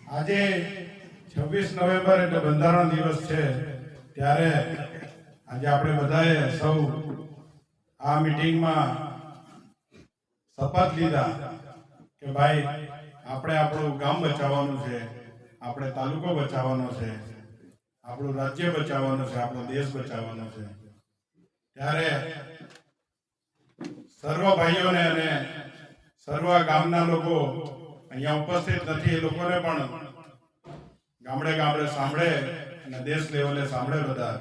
આજે 26 નવેમ્બર એટલે બંધારણ દિવસ છે ત્યારે આજે આપણે બધાએ સૌ આ મીટિંગમાં શપથ લીધા કે ભાઈ આપણે આપણું ગામ બચાવવાનું છે, આપણે તાલુકો બચાવવાનો છે, આપણું રાજ્ય બચાવવાનું છે, આપણો દેશ બચાવવાનો છે। ત્યારે સર્વ ભાઈઓને અને સર્વ ગામના લોકો અહીંયા ઉપસ્થિત નથી એ લોકોને પણ ગામડે ગામડે સાંભળે અને દેશ લેવલે સાંભળે બધા,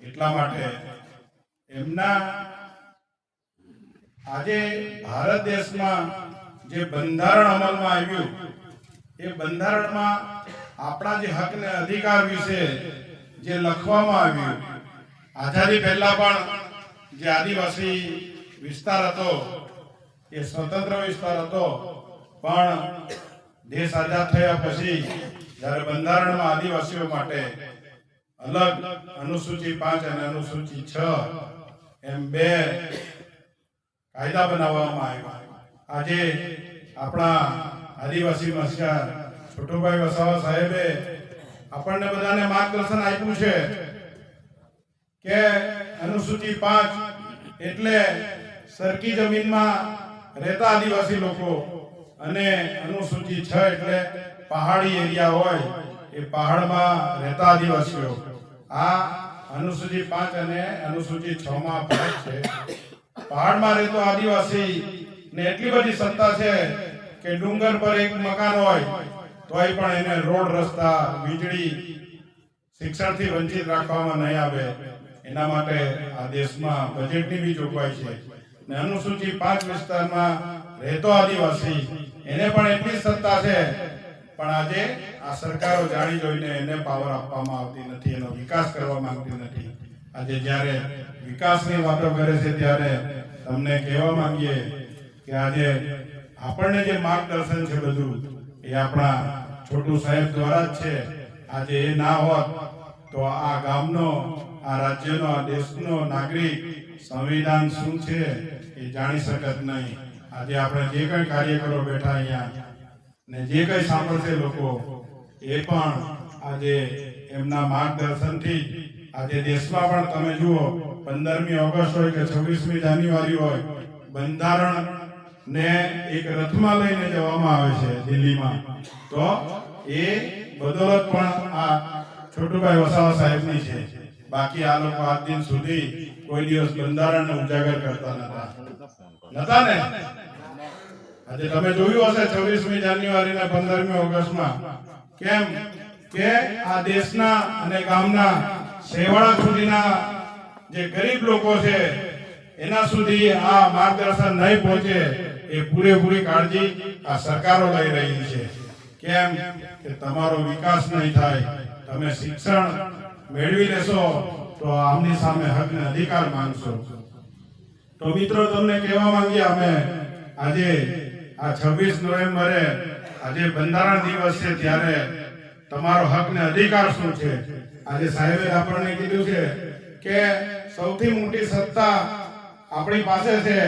એટલા માટે એમના આજે ભારત દેશમાં જે બંધારણ અમલમાં આવ્યું એ બંધારણમાં આપણા જે હક ને અધિકાર વિશે જે લખવામાં આવ્યું, આઝાદી પહેલા પણ જે આદિવાસી વિસ્તાર હતો એ સ્વતંત્ર વિસ્તાર હતો, પણ દેશ આઝાદ થયા પછી જ્યારે બંધારણમાં આદિવાસીઓ માટે અલગ અનુસૂચિ 5 અને અનુસૂચિ 6 એમ 2 કાયદા બનાવવામાં આવ્યા। આજે આપણા આદિવાસી મસીહા છોટુભાઈ વસાવા સાહેબે આપણને બધાને માર્ગદર્શન આપ્યું છે કે અનુસૂચિ 5 એટલે સરકી જમીનમાં રહેતા આદિવાસી લોકો અને અનુસૂચિ 6 એટલે પહાડી એરિયા હોય એ પહાડમાં રહેતા આદિવાસીઓ। આ અનુસૂચિ 5 અને અનુસૂચિ 6 માં ફરક છે। પહાડમાં રહેતો આદિવાસી ને એટલી બધી સત્તા છે કે ડુંગર પર એક મકાન હોય તોય પણ એને રોડ, રસ્તા, વીજળી, શિક્ષણથી વંચિત રાખવામાં નહીં આવે। એના માટે આ દેશમાં બજેટની બી જોગવાઈ છે ને અનુસૂચિ 5 વિસ્તારમાં રહેતો આદિવાસી એને પણ એટલી સત્તા છે, પણ આજે આ સરકારો જાણી જોઈને એને પાવર આપવામાં આવતી નથી, એનો વિકાસ કરવા માંગતી નથી। આજે જ્યારે વિકાસની વાતો કરે છે ત્યારે તમને કહેવા માંગીએ કે આજે આપણને જે માર્ગદર્શન છે બધું એ આપણા છોટુ સાહેબ દ્વારા જ છે। આજે એ ના હોત તો આ ગામનો, આ રાજ્યનો, આ દેશનો નાગરિક સંવિધાન શું છે એ જાણી શકત નહીં। આજે આપણે જે કંઈ કાર્યકરો બેઠા અહીંયા ને જે કંઈ સાંભળશે લોકો એ પણ આજે એમના માર્ગદર્શનથી આજે દેશમાં પણ તમે જુઓ 15મી ઓગસ્ટ હોય કે 26મી જાન્યુઆરી હોય, બંધારણ ને એક રથમાં લઈને જવામાં આવે છે દિલ્હીમાં, તો એ બદોલત પણ આ છોટુભાઈ વસાવા સાહેબની છે। બાકી આ લોકો આજ દિન સુધી કોઈ દિવસ બંધારણને ઉજાગર કરતા નતા ને। આજે તમે જોયું હશે 26મી જાન્યુઆરી ને 15મી ઓગસ્ટમાં કેમ કે આ દેશના અને ગામના છેવાડા સુધીના જે ગરીબ લોકો છે એના સુધી આ માર્ગદર્શન નહીં પહોંચે એ પૂરેપૂરી કાળજી આ સરકારો લઈ રહી છે। કેમ કે તમારો વિકાસ નહીં થાય, તમે શિક્ષણ મેળવી લેશો તો આમની સામે હક ને અધિકાર માંગશો। તો મિત્રો તમને કહેવા માંગીએ અમે આજે આ 26 નવેમ્બરે આજે બંધારણ દિવસ છે ત્યારે તમારો હક ને અધિકાર શું છે? આજે સાહેબે આપણને કીધું છે કે સૌથી મોટી સત્તા આપણી પાસે છે,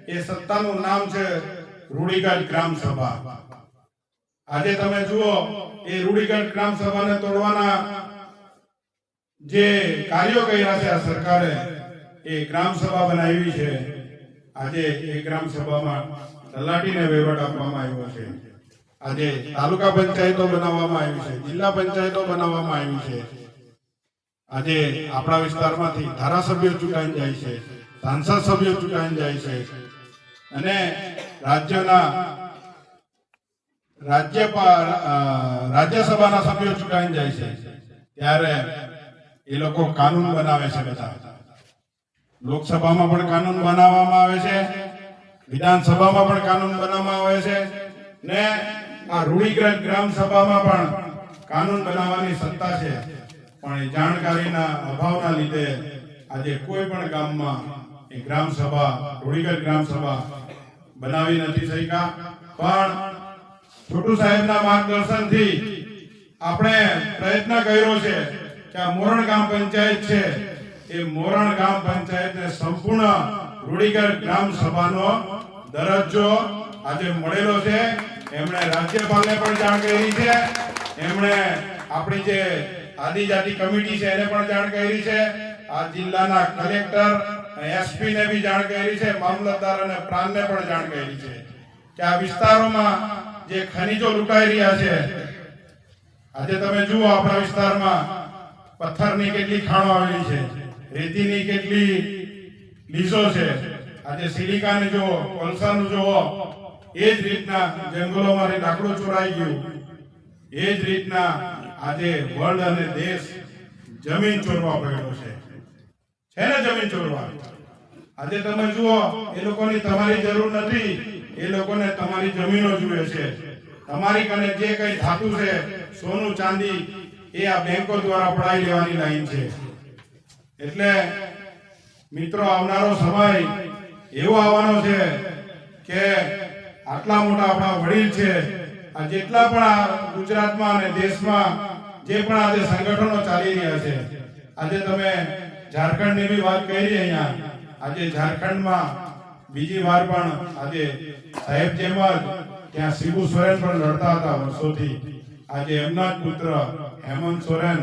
એ સત્તાનું નામ છે રૂઢિગત ગ્રામ સભા। આજે તમે જુઓ એ રૂઢિગત ગ્રામ સભાને તોડવાના જે કાર્યો કર્યા છે આ સરકારે, એ ગ્રામ સભા બનાવી છે। આજે એ ગ્રામ સભામાં તલાટીને વહીવટ આપવામાં આવ્યો છે, આજે તાલુકા પંચાયતો બનાવવામાં આવી છે, જિલ્લા પંચાયતો બનાવવામાં આવી છે। આજે આપણા વિસ્તારમાંથી ધારાસભ્યો ચૂંટાઈને જાય છે, સાંસદ સભ્યો ચૂંટાઈને જાય છે અને રાજ્યસભાના સભ્યો ચૂંટાઈને જાય છે। ત્યારે એ લોકો કાનૂન બનાવે છે બધા। લોકસભામાં પણ કાનૂન બનાવવામાં આવે છે, વિધાનસભામાં પણ કાનૂન બનાવવામાં આવે છે ને આ રૂઢિગત ગ્રામ સભામાં પણ કાનૂન બનાવવાની સત્તા છે। પણ એ જાણકારીના અભાવના લીધે આજે કોઈ પણ ગામમાં એ ગ્રામ સભા, રૂઢિગત ગ્રામ સભા બનાવી નથી શક્યા। પણ છોટુ સાહેબના માર્ગદર્શનથી આપણે પ્રયત્ન કર્યો છે કે આ મોરણ ગામ પંચાયત છે એ મોરણ ગામ પંચાયતને સંપૂર્ણ રૂઢિગત ગ્રામ સભાનો દરજ્જો આજે મળેલો છે। એમણે રાજ્યપાલને પણ જાણ કરી છે, એમણે આપણી જે આદિજાતિ કમિટી છે એને પણ જાણ કરી છે, આ જિલ્લાના કલેક્ટર એસપી ને બી જાણ કરી છે, મામલતદાર અને પ્રાંતને પણ જાણ કરી છે કે આ વિસ્તારોમાં જે ખનીજો લૂંટાઈ રહ્યા છે, આજે તમે જુઓ આપણા વિસ્તારમાં પથ્થરની કેટલી ખાણો આવેલી છે, રેતીની કેટલી લીઝો છે, આજે સિલિકાને જુઓ, કોલસાનું જુઓ, એ જ રીતના જંગલોમાંથી લાકડું ચોરાઈ ગયું, એ જ રીતના આજે વર્લ્ડ અને દેશ જમીન ચોરવા પડ્યો છે ને જમીન ચોરવા. આજે તમે જુઓ એ લોકોની તમારી જરૂર નથી, એ લોકોને તમારી જમીનો જોઈએ છે, તમારી કને જે કઈ ધાતુ છે સોનું ચાંદી એ આ બેંકો દ્વારા પડાવી લેવાની લાઈન છે. એટલે મિત્રો આવનારો સમય એવો આવવાનો છે કે આટલા મોટા આપણા વડીલ છે, આ જેટલા પણ આ ગુજરાતમાં અને દેશમાં જે પણ આજે સંગઠનો ચાલી રહ્યા છે, આજે તમે ઝારખંડની બી વાત કરી અહીંયા, આજે ઝારખંડમાં બીજી વાર પણ આજે સાહેબ જેમ જ ત્યાં શિબુ સોરેન પણ લડતા હતા વર્ષોથી, આજે એમના જ પુત્ર હેમંત સોરેન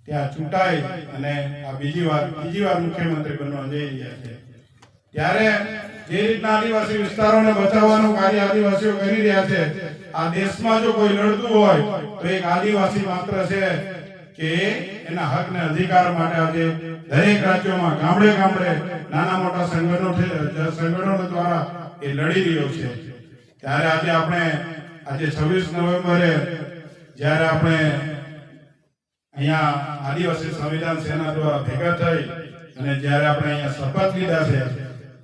ત્યાં ચૂંટાઈ અને આ બીજી વાર મુખ્યમંત્રી બનવા જઈ રહ્યા છે. ત્યારે જે રીતના આદિવાસી વિસ્તારોને બચાવવાનું કાર્ય આદિવાસીઓ કરી રહ્યા છે, આ દેશમાં જો કોઈ લડતું હોય તો એક આદિવાસી માત્ર છે કે એના હક ને અધિકાર માટે આજે દરેક રાજ્યોમાં ગામડે ગામડે નાના મોટા સંગઠનો દ્વારા એ લડી રહ્યો છે. ત્યારે આજે આપણે 26 નવેમ્બરે જ્યારે આપણે અહીંયા આદિવાસી સંવિધાન સેના દ્વારા ભેગા થઈ અને જ્યારે આપણે અહીંયા શપથ લીધા છે,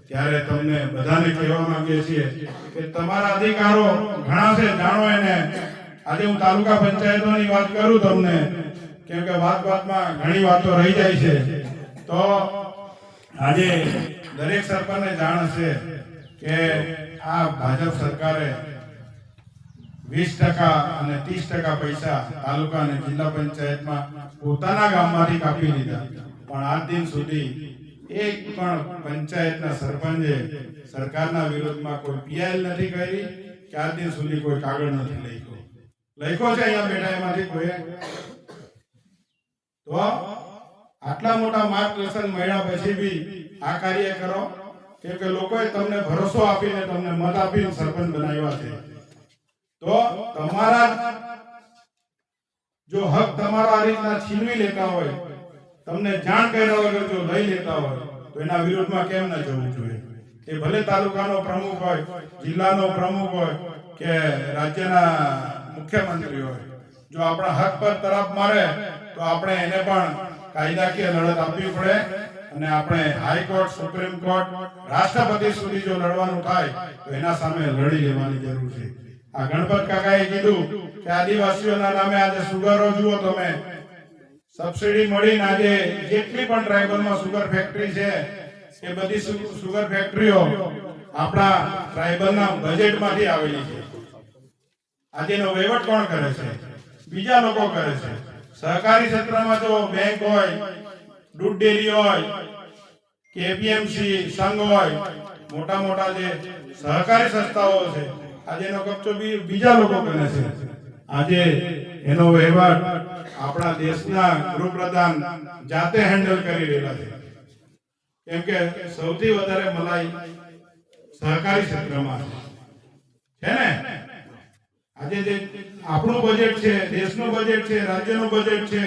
ત્યારે તમને બધાને કહેવા માંગીએ છીએ કે તમારા અધિકારો ઘણા છે, જાણો એને. આજે હું તાલુકા પંચાયતોની વાત કરું તમને, કેમ કે વાતમાં ઘણી વાતો રહી જાય છે, તો આજે દરેક સરપંચને જાણ હશે કે આ ભાજપ સરકારે 20% અને 30% પૈસા તાલુકા અને જિલ્લા પંચાયતમાં પોતાના ગામમાંથી કાપી લીધા, પણ આજ દિન સુધી એક પણ પંચાયતના સરપંચે સરકારના વિરોધમાં કોઈ પીએલ નથી કરી કે આજ દિન સુધી કોઈ કાગળ નથી લખ્યો છે અહીંયા બેઠા એમાંથી કોઈ. તો આટલા મોટા માર્ગદર્શન મળ્યા પછી બી આ કાર્ય કરો, કેમ કે લોકોએ તમને ભરોસો આપીને તમને મત આપીને સરપંચ બનાવ્યા છે, તો તમારા જો હક તમારો આ રીતના છીનવી લેતા હોય, તમને જાણ કર્યા વગર જો લઈ લેતા હોય, તો એના વિરોધમાં કેમ ના જવું જોઈએ? એ ભલે તાલુકાનો પ્રમુખ હોય, જિલ્લાનો પ્રમુખ હોય કે રાજ્યના મુખ્યમંત્રી હોય, જો આપણા હક પર તરફ મારે તો આપણે એને પણ કાયદાકીય લડત આપવી પડે અને આપણે હાઈકોર્ટ, સુપ્રીમ કોર્ટ, રાષ્ટ્રપતિ સુધી જો લડવાનું થાય તો એના સામે લડી લેવાની જરૂર છે. આ ગણપત કાકાએ કીધું કે આદિવાસીઓના નામે આજે સુગરો જુઓ તમે, સબસિડી મળીને આજે જેટલી પણ ટ્રાઇબલમાં સુગર ફેક્ટરી છે એ બધી સુગર ફેક્ટરીઓ આપણા ટ્રાઇબલના બજેટમાંથી આવેલી છે. આજે એનો વહીવટ કોણ કરે છે? બીજા લોકો કરે છે. સહકારી ક્ષેત્રમાં જો બેંક હોય, દૂધ ડેરી હોય કે એપીએમસી સંઘ હોય, મોટા મોટા જે સહકારી સંસ્થાઓ છે, આજે એનો કબજો બીજા લોકો કરે છે. આજે એનો વહીવટ આપણા દેશના ગૃહપ્રધાન જાતે હેન્ડલ કરી રહ્યા છે, કેમ કે સૌથી વધારે મલાઈ સહકારી ક્ષેત્રમાં છે ને. આજે જે આપણું બજેટ છે, દેશનું બજેટ છે, રાજ્યનું બજેટ છે,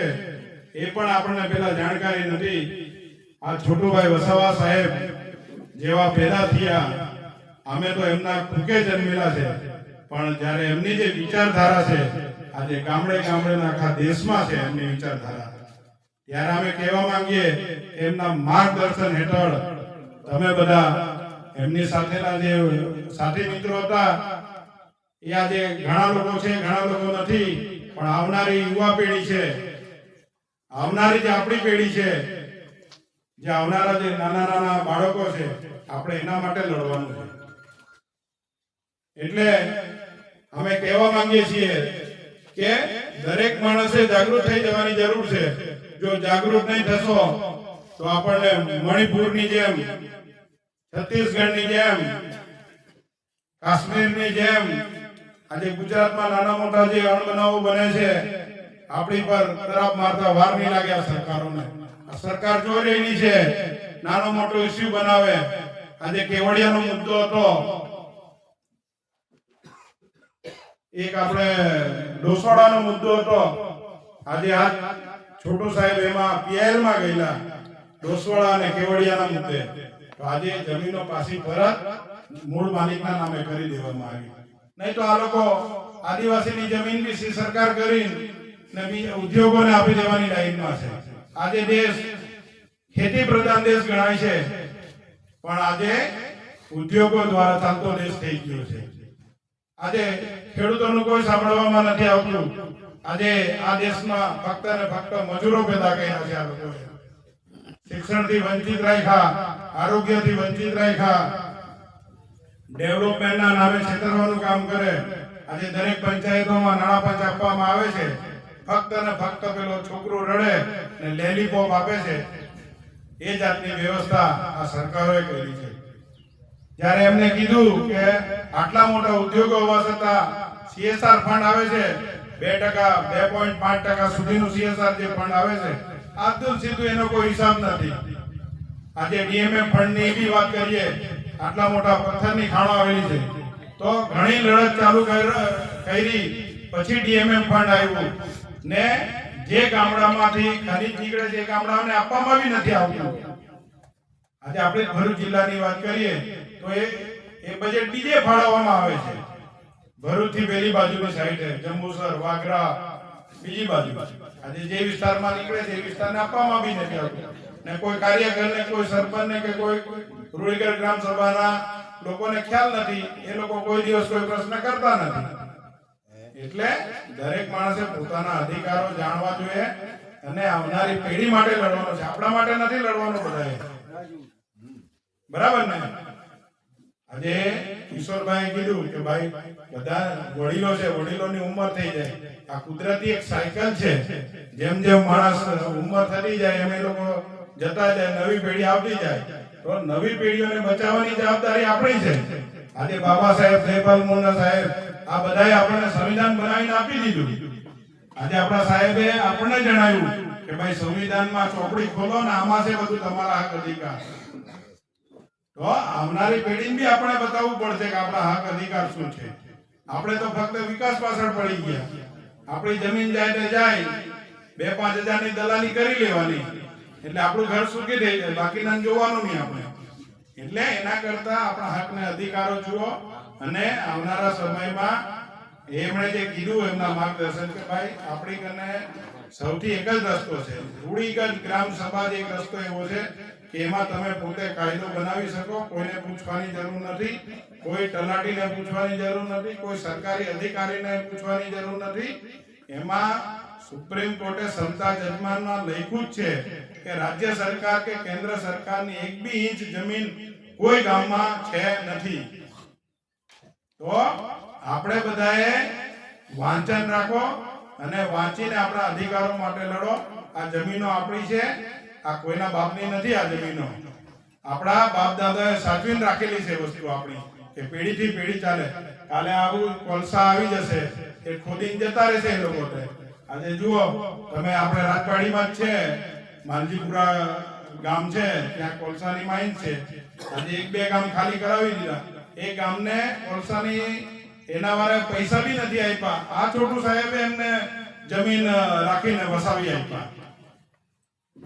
એ પણ આપણને પેલા જાણકારી નથી. આ છોટુભાઈ વસાવા સાહેબ જેવા પેદા થયા, અમે તો એમના કુકે જન્મેલા છે, પણ જ્યારે એમની જે વિચારધારા છે આજે ગામડે ગામડેના આખા દેશમાં છે એમની વિચારધારા, ત્યારે અમે કહેવા માંગીએ એમના માર્ગદર્શન હેઠળ તમે બધા એમની સાથેના જે સાથી મિત્રો હતા એ આજે ઘણા લોકો છે, ઘણા લોકો નથી, પણ આવનારી યુવા પેઢી છે, આવનારી જે આપણી પેઢી છે, જે આવનારા જે નાના નાના બાળકો છે, આપણે એના માટે લડવાનું છે. એટલે અમે કહેવા માંગીએ છીએ કે દરેક માણસે જાગૃત થઈ જવાની જરૂર છે. જો જાગૃત નહીં થશો તો આપણને મણિપુરની જેમ, છત્તીસગઢની જેમ, કાશ્મીરની જેમ આજે ગુજરાતમાં નાના મોટા જે અણબનાવો બને છે આપણી પર તરાપ મારતા વાર નહીં લાગે આ સરકારોને. આ સરકાર જોઈ રહેલી છે, નાનો મોટો ઇસ્યુ બનાવે. આજે કેવડિયાનો મુદ્દો હતો, એક આપણે ડોસવાડાનો મુદ્દો હતો. આજે આ છોટુ સાહેબ એમાં પીએલ માં ગયેલા ડોસવાડા અને કેવડિયાના મુદ્દે. તો આજે જમીનો પાછી પરત મૂળ માલિકના નામે કરી દેવામાં આવી. નહીં તો આ લોકો આદિવાસીની જમીન બી સરકાર કરીને ઉદ્યોગોને આપી દેવાની લાઈનમાં છે. આજે દેશ ખેતી પ્રધાન દેશ ગણાય છે, પણ આજે ઉદ્યોગો દ્વારા ચાલતો દેશ થઈ ગયો છે. આજે ખેડૂતોનું કોઈ સાંભળવામાં નથી આવતું. આજે આ દેશમાં ફક્ત ને ફક્ત મજૂરો પેદા કર્યા છે. આ લોકોએ શિક્ષણથી વંચિત રાખ્યા, આરોગ્યથી વંચિત રાખ્યા, ડેવલપમેન્ટના નામે છેતરવાનું કામ કરે. આજે દરેક પંચાયતોમાં નાણાં પંચ આપવામાં આવે છે, ફક્ત ને ફક્ત પેલો છોકરો રડે ને લેલીપોપ આપે છે. એ જાતની વ્યવસ્થા આ સરકારોએ કરી છે. જ્યારે એમને કીધું કે આટલા મોટા ઉદ્યોગો હોવા છતાં CSR ફંડ આવે છે 2%, 2.5% સુધીનું CSR જે ફંડ આવે છે, આદું સીધું એનો કોઈ હિસાબ નથી. આજે DMF ફંડની બી વાત કરીએ, આટલા મોટા પથ્થરની ખાણો આવેલી છે, તો ઘણી લડત ચાલુ કરી પછી DMF ફંડ આવ્યું ને જે ગામડામાંથી ખનીજ નીકળે છે એ ગામડાઓને આપવામાં બી નથી આવતું. આજે આપણે ભરૂચ જિલ્લાની વાત કરીએ તો એ બજેટ બીજે ફાળવવામાં આવે છે. ભરૂચ થી પેલી બાજુની સાઈડે જંબુસર, વાગરા બીજી બાજુ. આજે જે વિસ્તારમાં નીકળે છે એ વિસ્તારને આપવામાં બી નથી આવતું. ને કોઈ કાર્યકરને, કોઈ સરપંચને કે કોઈ રૂડીગઢ ગ્રામ સભાના લોકોને ખ્યાલ નથી. એ લોકો કોઈ દિવસ કોઈ પ્રશ્ન કરતા નથી. એટલે દરેક માણસે પોતાના અધિકારો જાણવા જોઈએ અને આવનારી પેઢી માટે લડવાનો છે, આપણા માટે નથી લડવાનો બધાએ. બરાબર ને? આજે કિશોરભાઈ કીધું કે ભાઈ બધા વડીલો છે, વડીલોની ઉંમર થઈ જાય. આ કુદરતી એક સાયકલ છે. જેમ જેમ માણસ ઉંમર થતી જાય એમ એ લોકો જતા જાય, નવી પેઢી આવતી જાય. તો નવી પેઢીઓને બચાવવાની જવાબદારી આપણી છે. આજે બાબા સાહેબ, જયપાલ મુન્ના સાહેબ, આ બધાએ આપણને સંવિધાન બનાવીને આપી દીધું. આજે આપણા સાહેબે આપણને જણાવ્યું કે ભાઈ સંવિધાનમાં ચોપડી ખોલો ને આમાં છે બધું તમારા હક અધિકાર. તો આવનારી પેઢીને બી આપણે બતાવવું પડશે કે આપણા હક અધિકાર શું છે. આપણે તો ફક્ત વિકાસ પાછળ પડી ગયા. આપણી જમીન જાય તે જાય, 2-5 હજારની દલાલી કરી લેવાની એટલે આપણું ઘર સુખી થઈ જાય, બાકીના જોવાનું નહીં આપણે. એટલે એના કરતા આપણા હક ને અધિકારો જુઓ. અને આવનારા સમયમાં એમણે જે કીધું એમના માર્ગદર્શન કે ભાઈ આપણી કને સૌથી એક જ રસ્તો છે, રૂડીગઢ ગ્રામ સભા. એક રસ્તો એવો છે કે એમાં તમે પોતે કાયદો બનાવી શકો, કોઈને પૂછવાની જરૂર નથી, કોઈ તલાટીને પૂછવાની જરૂર નથી, કોઈ સરકારી અધિકારીને પૂછવાની જરૂર નથી. એમાં સુપ્રીમ કોર્ટે સમતા જજમાનમાં લખ્યું જ છે કે રાજ્ય સરકાર કે કેન્દ્ર સરકારની 1 બી ઇંચ જમીન કોઈ ગામમાં છે નથી. તો આપણે બધાએ વાંચન રાખો અને વાંચીને આપણા અધિકારો માટે લડો. આ જમીનો આપણી છે, આ કોઈના બાપની નથી. આ જમીનો આપણા બાપ દાદાએ સાચવીને રાખેલી છે વસ્તુ આપણી, કે પેઢીથી પેઢી ચાલે. કાલે આવું કોલસા આવી જશે એ ખોદીને જતા રહેશે એ લોકો. આજે જુઓ તમે, આપણે રાજવાડીમાં જ છે, માલજીપુરા ગામ છે, ત્યાં કોલસાની માઇન છે. આજે 1-2 ગામ ખાલી કરાવી દીધા. એ ગામને કોલસાની એના વારે પૈસા બી નથી આપ્યા. આ છોટુ સાહેબે એમને જમીન રાખીને વસાવી આપ્યા.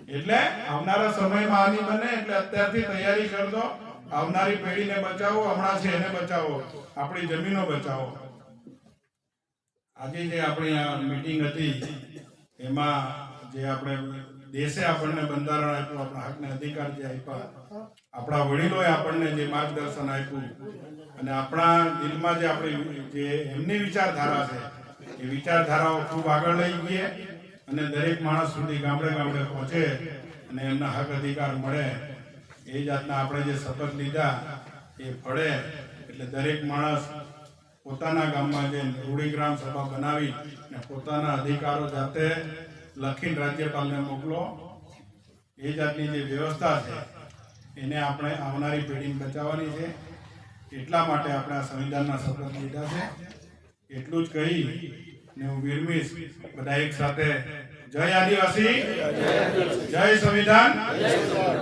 એટલે આવનારા સમયમાં આની બને એટલે અત્યારથી તૈયારી કરજો. આવનારી પેઢીને બચાવો, હમણાં છે એને બચાવો, આપણી જમીનો બચાવો. આજે જે આપણી આ મીટિંગ હતી એમાં જે આપણે દેશે આપણને બંધારણ આપ્યું, આપણા હકને અધિકાર જે આપ્યા, આપણા વડીલોએ આપણને જે માર્ગદર્શન આપ્યું, અને આપણા દિલમાં જે આપણી જે એમની વિચારધારા છે એ વિચારધારાઓ ખૂબ આગળ લઈ ગઈ અને દરેક માણસ સુધી ગામડે ગામડે પહોંચે અને એમના હક અધિકાર મળે. એ જાતના આપણે જે શપથ લીધા એ ફળે. એટલે દરેક માણસ પોતાના ગામમાં જે રૂડીગ્રામ સભા બનાવી અને પોતાના અધિકારો જાતે લખીને રાજ્યપાલને મોકલો. એ જાતની જે વ્યવસ્થા છે એને આપણે આવનારી પેઢીને બચાવવાની છે. એટલા માટે આપણે આ સંવિધાનના શપથ લીધા છે. એટલું જ કહી ને હું વિરમીશ. બધા એક સાથે જય આદિવાસી, જય સંવિધાન,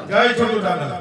જય છોટુ દાદા.